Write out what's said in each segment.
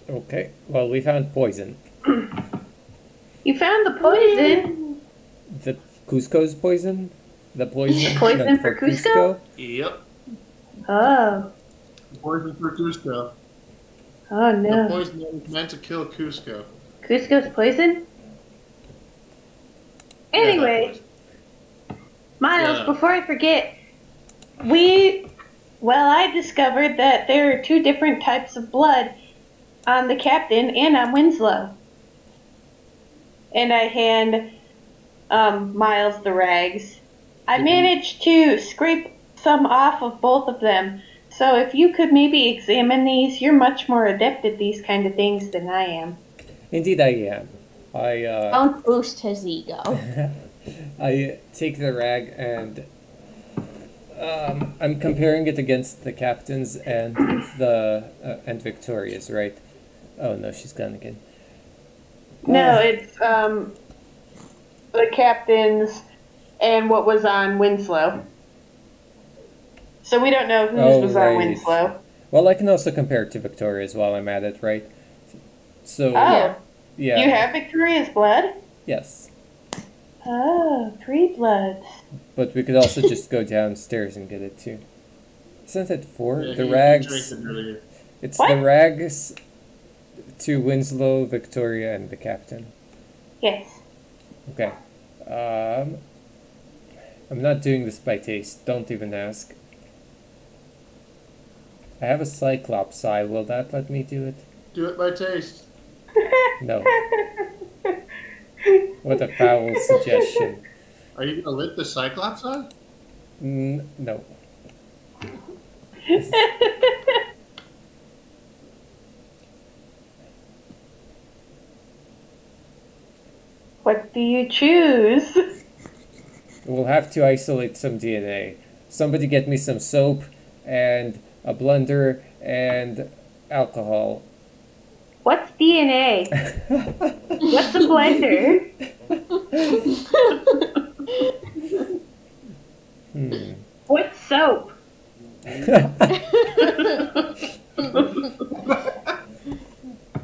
Okay, well, we found poison. You found the poison? The Cusco's poison? The poison Poison meant for for Cusco? Cusco? Yep. Oh. Poison for Cusco. Oh The no. poison that was meant to kill Cusco. Cusco's poison? Anyway, Miles, Yeah. before I forget, I discovered that there are two different types of blood on the captain and on Winslow. And I hand Miles the rags. I managed to scrape some off of both of them. So if you could maybe examine these, you're much more adept at these kind of things than I am. Indeed, I am. Don't boost his ego. I take the rag and I'm comparing it against the captain's and and Victoria's, right? Oh no, she's gone again. No, it's the captain's and what was on Winslow. So we don't know whose was on Winslow. Well, I can also compare it to Victoria's while I'm at it, right? So Oh, yeah. you have Victoria's blood? Yes. Oh, 3 bloods. But we could also just go downstairs and get it too. Isn't it 4? Yeah, the he rags. drank it earlier. It's What? the rags to Winslow, Victoria, and the captain. Yes. Okay. I'm not doing this by taste. Don't even ask. I have a Cyclops eye. Will that let me do it? Do it by taste. No. What a foul suggestion. Are you gonna lick the Cyclops eye? No. What do you choose? We'll have to isolate some DNA. Somebody get me some soap and a blender and alcohol. What's DNA? What's a blender? What's soap?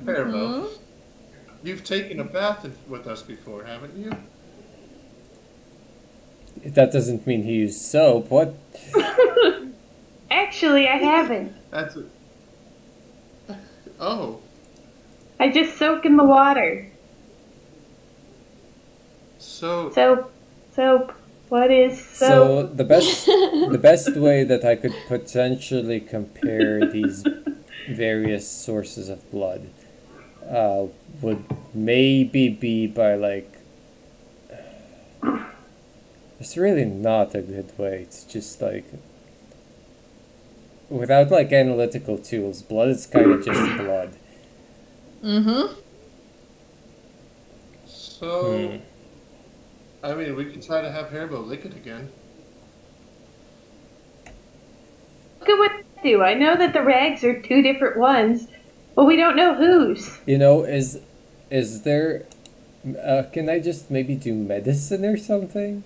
Haribo, you've taken a bath with us before, haven't you? That doesn't mean he used soap. What? Actually, I haven't. That's it. Oh, I just soak in the water. so Soap. What is So soap? the best way that I could potentially compare these various sources of blood would maybe be by like. It's really not a good way. It's just like without like analytical tools, blood is kind of just blood. Mm-hmm. So, I mean, we could try to have Haribo lick it again. Look at what they do. I know that the rags are 2 different ones, but we don't know whose. You know, is there? Can I just maybe do medicine or something?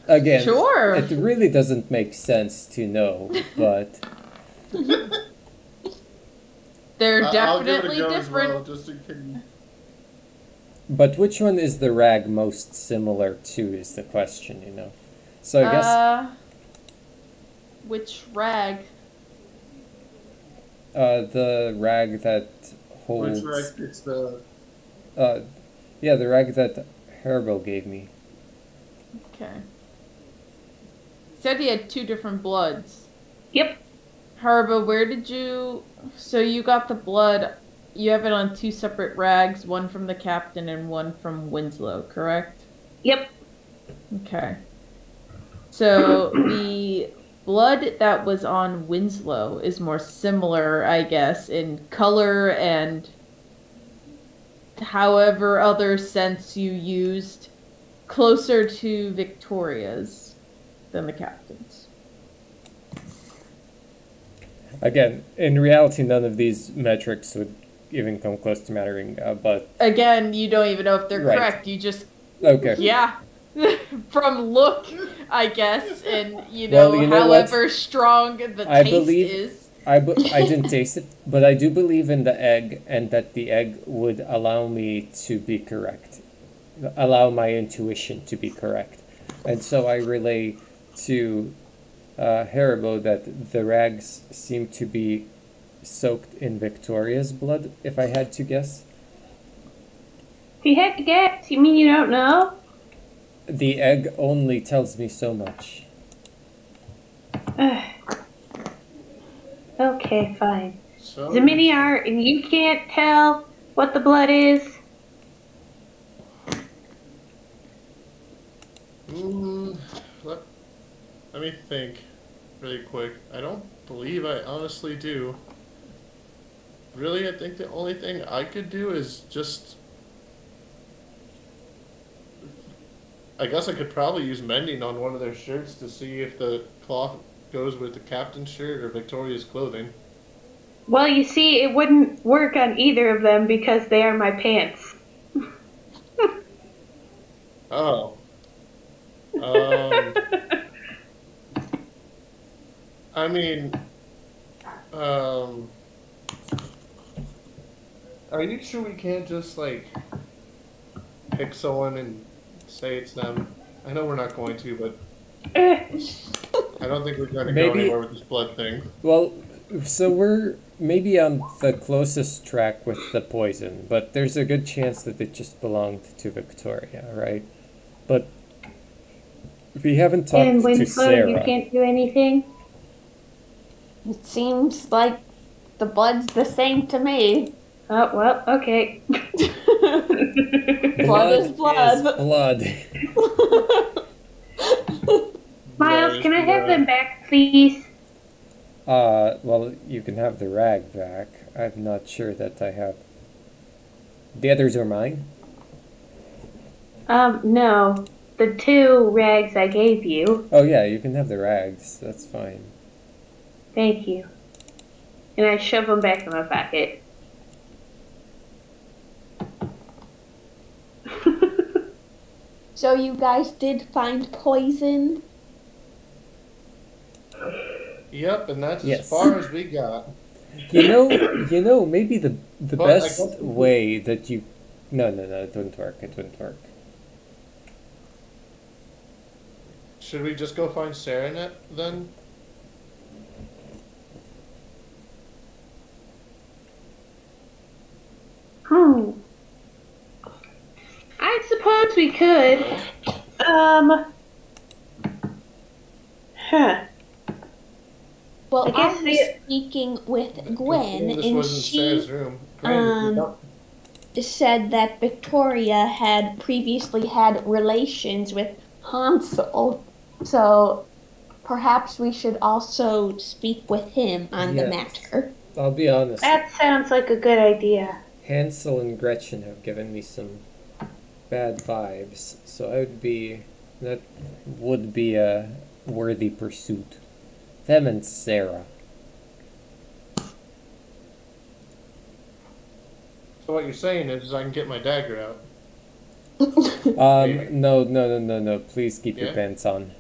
Again, Sure. it really doesn't make sense to know, but They're I'll give it a definitely go as different. well, just in case. but which one is the rag most similar to is the question, you know. So I guess Which rag? the rag that holds. Which rag? It's the. Yeah, the rag that Haribo gave me. Okay. Said he had 2 different bloods. Yep. Haribo, where did you... So you got the blood, you have it on 2 separate rags, one from the captain and one from Winslow, correct? Yep. Okay. So the blood that was on Winslow is more similar, I guess, in color and however other sense you used, closer to Victoria's than the captain's. Again, in reality, none of these metrics would even come close to mattering. But Again, you don't even know if they're Right. correct. You just, okay. yeah. From look, I guess, and, you know, Well, you know what? however strong the I taste believe- is. I didn't taste it, but I do believe in the egg, and that the egg would allow me to be correct, allow my intuition to be correct, and so I relay to Haribo that the rags seem to be soaked in Victoria's blood. If I had to guess, If you had to guess, you mean you don't know? the egg only tells me so much. Okay, fine. So, Zaminiar, and you can't tell what the blood is? mm, let, let me think really quick. I don't believe I honestly do. Really, I think the only thing I could do is just. I guess I could probably use mending on one of their shirts to see if the cloth goes with the captain's shirt or Victoria's clothing. Well, you see, it wouldn't work on either of them because they are my pants. Oh. Um, I mean, are you sure we can't just, like, pick someone and say it's them? I know we're not going to, but I don't think we're going to go Maybe- anywhere with this blood thing. Well, so we're maybe on the closest track with the poison, but there's a good chance that it just belonged to Victoria, right? But we haven't talked And to Winslow, Sarah. you can't do anything? It seems like the blood's the same to me. Oh, well, okay. Blood is blood. Is blood. Miles, Blood can is I have blood. them back, please? Well, you can have the rag back. I'm not sure that I have. The others are mine. No. The 2 rags I gave you. Oh yeah, you can have the rags. That's fine. Thank you. And I shove them back in my pocket. So you guys did find poison? Yep, and that's Yes. as far as we got. You know, maybe the But I best guess- way that you. No, it wouldn't work. It wouldn't work. Should we just go find Serenet then? I suppose we could. Huh. Well, I guess I was the- speaking with Assuming Gwen, this and wasn't she Sarah's room. Gwen, said that Victoria had previously had relations with Hansel. So perhaps we should also speak with him on the Yes. matter. I'll be honest. That sounds like a good idea. Hansel and Gretchen have given me some bad vibes, so that would be a worthy pursuit. Them and Sarah. So what you're saying is I can get my dagger out. No. Please keep your Yeah? pants on.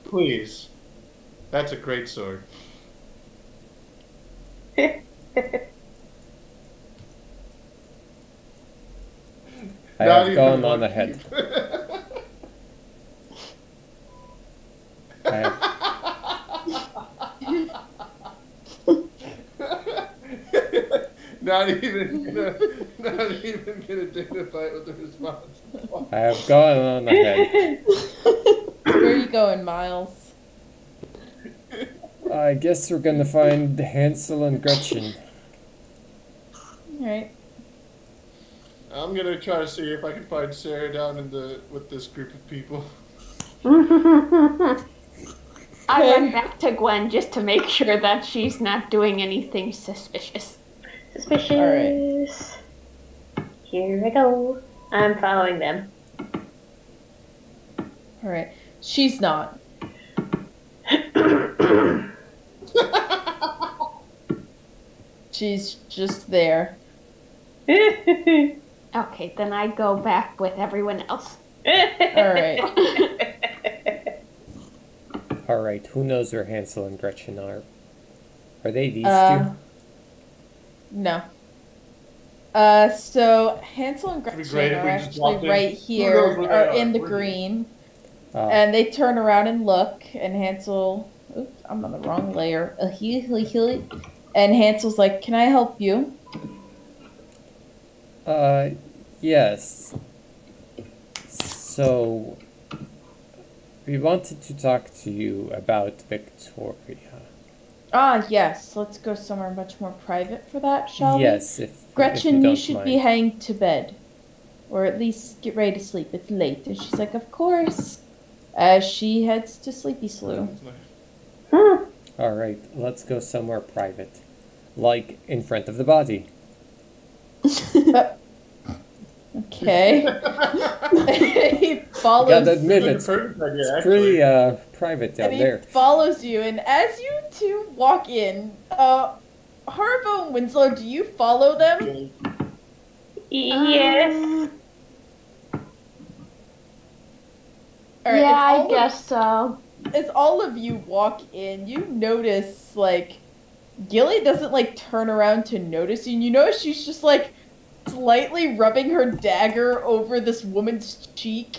Please. That's a great sword. I Not have even gone one on ahead. peep. I have, not even gonna dignify it with a response. I have gone on ahead. Where are you going, Miles? I guess we're gonna find Hansel and Gretchen. Alright. I'm gonna try to see if I can find Sarah down with this group of people. I went back to Gwen just to make sure that she's not doing anything suspicious. Suspicious. Here I go. I'm following them. Alright. She's not. She's just there. Okay, then I go back with everyone else. Alright. All right, who knows where Hansel and Gretchen are? Are they these two? No. So Hansel and It'd be Gretchen great if are we just actually walked in. right Who knows here, where are they in are? the We're here. green, Ah, and they turn around and look, and Hansel, oops, I'm on the wrong layer. And Hansel's like, "Can I help you?" yes. So, we wanted to talk to you about Victoria. Ah, yes. Let's go somewhere much more private for that, shall Yes, we? if you Gretchen, you don't should mind. be heading to bed, or at least get ready to sleep. It's late. And she's like, "Of course." As she heads to Sleepy Slough. It's nice. Hmm. All right, let's go somewhere private, like in front of the body. Okay. He follows Gotta admit, Like a it's perfect idea, it's actually. pretty private down and he there. follows you, and as you two walk in, Haribo and Winslow, do you follow them? Yes. All right, Yeah, I it's all guess so. as all of you walk in, you notice like Gilly doesn't like turn around to notice you. And you notice she's just like slightly rubbing her dagger over this woman's cheek.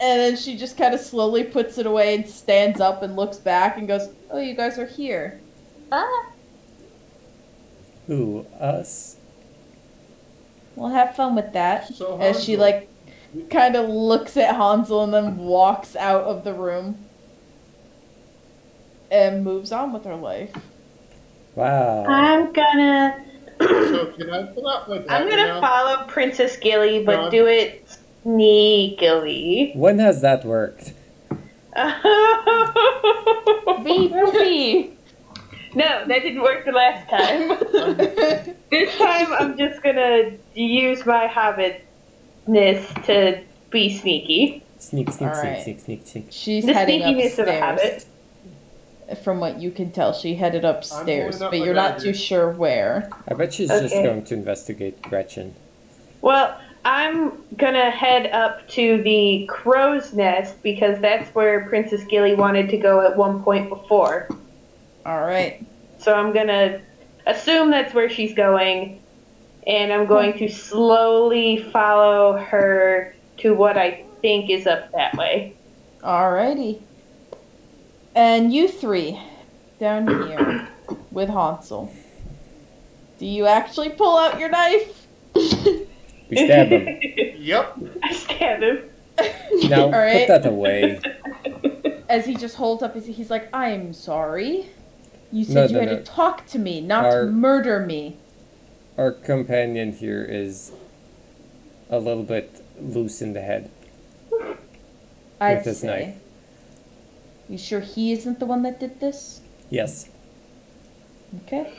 And then she just kind of slowly puts it away and stands up and looks back and goes, "Oh, you guys are here." Ah, Who, us? Well, have fun with that. So As she Hansel, like kind of looks at Hansel and then walks out of the room and moves on with her life. Wow. I'm gonna So can I pull out my I'm dagger gonna now? follow Princess Gilly, but John? do it sneakily. When has that worked? Beep. No, that didn't work the last time. This time I'm just gonna use my hobbitness to be sneaky. Sneak, sneak, All sneak, right. sneak, sneak, sneak. She's The heading sneakiness of a upstairs. habit. From what you can tell, she headed upstairs, pulling up but my you're not dagger. too sure where. I bet she's just Okay. going to investigate Gretchen. Well, I'm gonna head up to the crow's nest because that's where Princess Gilly wanted to go at one point before. All right. So I'm gonna assume that's where she's going, and I'm going to slowly follow her to what I think is up that way. Alrighty. And you three, down here, with Hansel. Do you actually pull out your knife? We stab him. Yep. I stab him. Now, All right. put that away. As he just holds up, he's like, "I'm sorry. You No, said you no, had no. to talk to me, not Our- murder me." Our companion here is a little bit loose in the head. I'd With his say. knife. You sure he isn't the one that did this? Yes. Okay.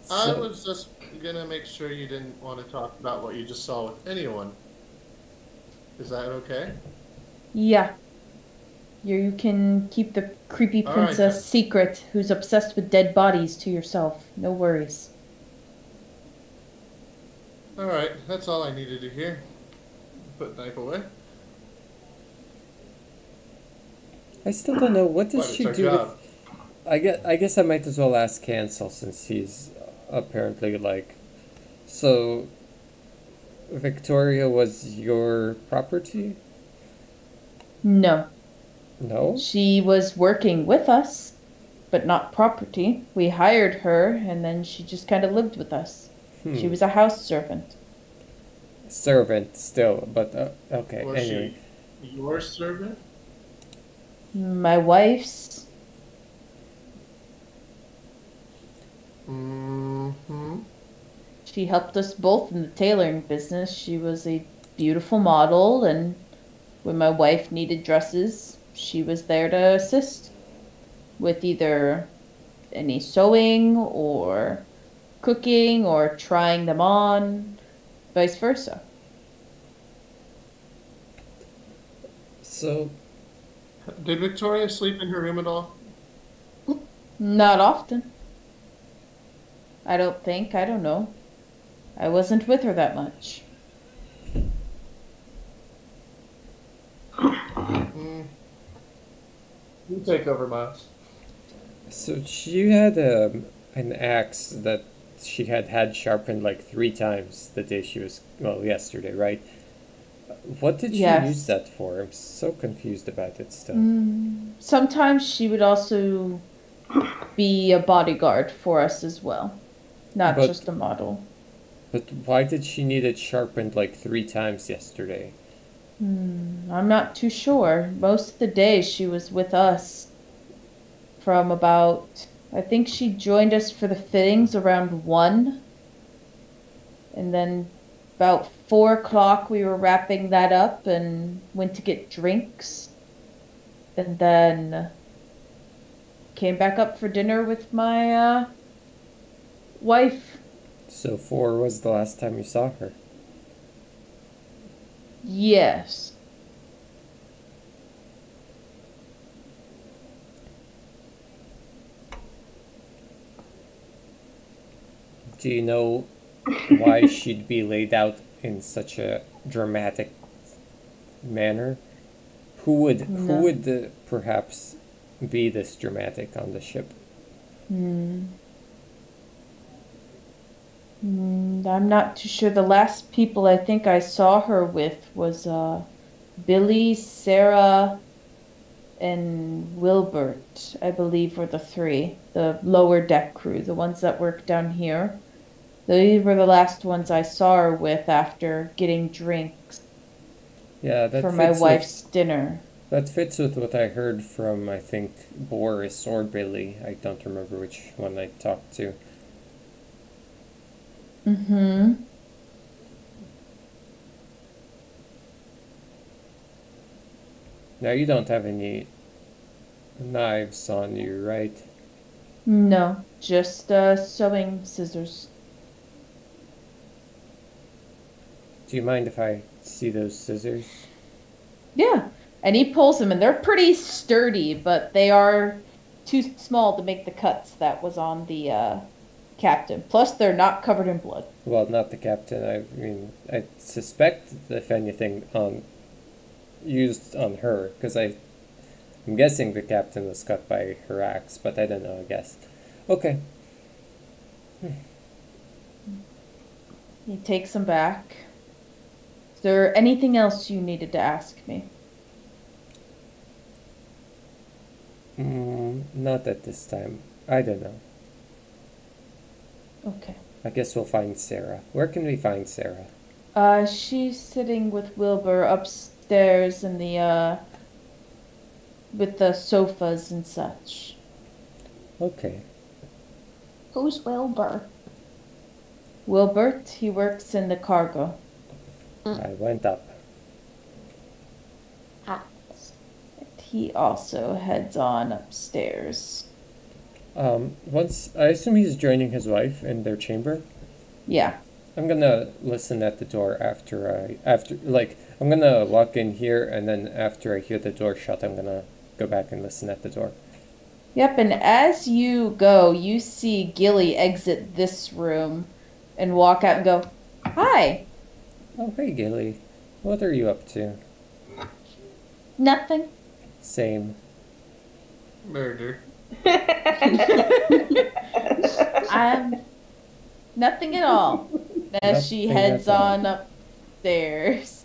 I So- was just gonna make sure you didn't want to talk about what you just saw with anyone. Is that okay? Yeah. You can keep the creepy All right, princess then. secret who's obsessed with dead bodies to yourself. No worries. Alright, that's all I needed to hear. Put knife away. I still don't know, what But does it's she our do job. with... I guess I might as well ask Hansel since he's apparently like... So, Victoria was your property? No. No? She was working with us, but not property. We hired her, and then she just kind of lived with us. She was a house servant. Servant still, but okay, Was anyway. she your servant? My wife's. Mm-hmm. She helped us both in the tailoring business. She was a beautiful model, and when my wife needed dresses, she was there to assist with either any sewing or cooking or trying them on, vice versa. So, Did Victoria sleep in her room at all? Not often. I don't think. I don't know. I wasn't with her that much. Mm. You take over, Miles. So she had an axe that she had sharpened like 3 times the day she was, well, yesterday, right? What did she Yes. use that for? I'm so confused about it still. Sometimes she would also be a bodyguard for us as well, not But- just a model. But why did she need it sharpened like 3 times yesterday? I'm not too sure. Most of the days she was with us from about, I think she joined us for the fittings around 1. And then about 4 o'clock we were wrapping that up and went to get drinks. And then came back up for dinner with my wife. So 4 was the last time you saw her. Yes. Do you know why she'd be laid out in such a dramatic manner? Who would perhaps be this dramatic on the ship? I'm not too sure. The last people I think I saw her with was Billy, Sarah, and Wilbert, I believe, were the 3. The lower deck crew, the ones that work down here. These were the last ones I saw her with after getting drinks Yeah, that for my fits wife's dinner. That fits with what I heard from, I think, Boris or Billy. I don't remember which one I talked to. Mm-hmm. Now, you don't have any knives on you, right? No, just sewing scissors. Do you mind if I see those scissors? Yeah, and he pulls them, and they're pretty sturdy, but they are too small to make the cuts that was on the captain. Plus, they're not covered in blood. Well, not the captain. I mean, I suspect, if anything, used on her, because I'm guessing the captain was cut by her axe, but I don't know, I guess. Okay. He takes them back. Is there anything else you needed to ask me? Not at this time. I don't know. Okay. I guess we'll find Sarah. Where can we find Sarah? She's sitting with Wilbur upstairs in the with the sofas and such. Okay. Who's Wilbur? Wilbert, he works in the cargo. I went up. Ah, He also heads on upstairs. Once I assume he's joining his wife in their chamber. Yeah. I'm gonna listen at the door I'm gonna walk in here, and then after I hear the door shut, I'm gonna go back and listen at the door. Yep, and as you go, you see Gilly exit this room and walk out and go, "Hi." Oh, hey, Gilly. What are you up to? Nothing. Same. Murder. Nothing at all. As she Nothing heads at all. on upstairs.